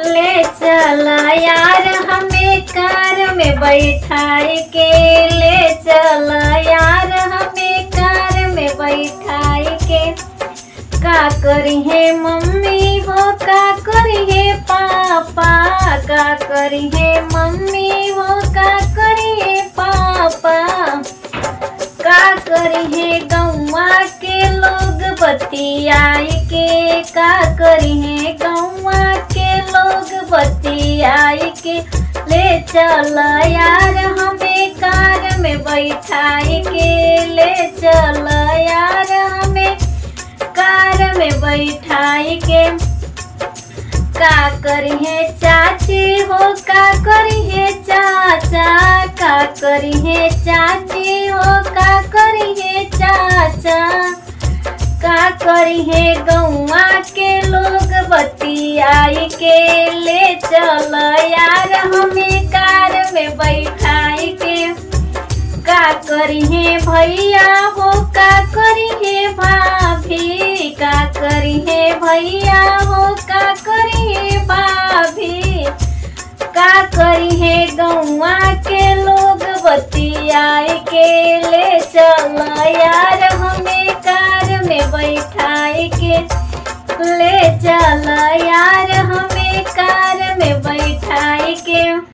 ले चल यार हमें कार में बैठाए के, ले चल यार हमें कार में बैठाए के। का करी है मम्मी हो, का करी है पापा, का करी है मम्मी हो, का करी है पापा। का करी है गौवा के लोग बतियाए के, का करी है गौवा के लोग बतियाए के। ले चल यार हमें कार में बैठाए के, ले चल यार हमें कार में बैठाए के। का करी है चाची हो, का करी है चाचा, का करी है चाची हो, का करी है चाचा। का करी है गौवा के लोग बतियाए के, ले चल यार हमें कार में बैठाए के। का करी है भैया हो, का करी है भाभी, का करी है भैया हो, का करी है भाभी। का करी है गौवा के लोग बतियाए के, ले चल यार हमें कार में बैठाए के, ले चल यार हमें कार में बैठाए के।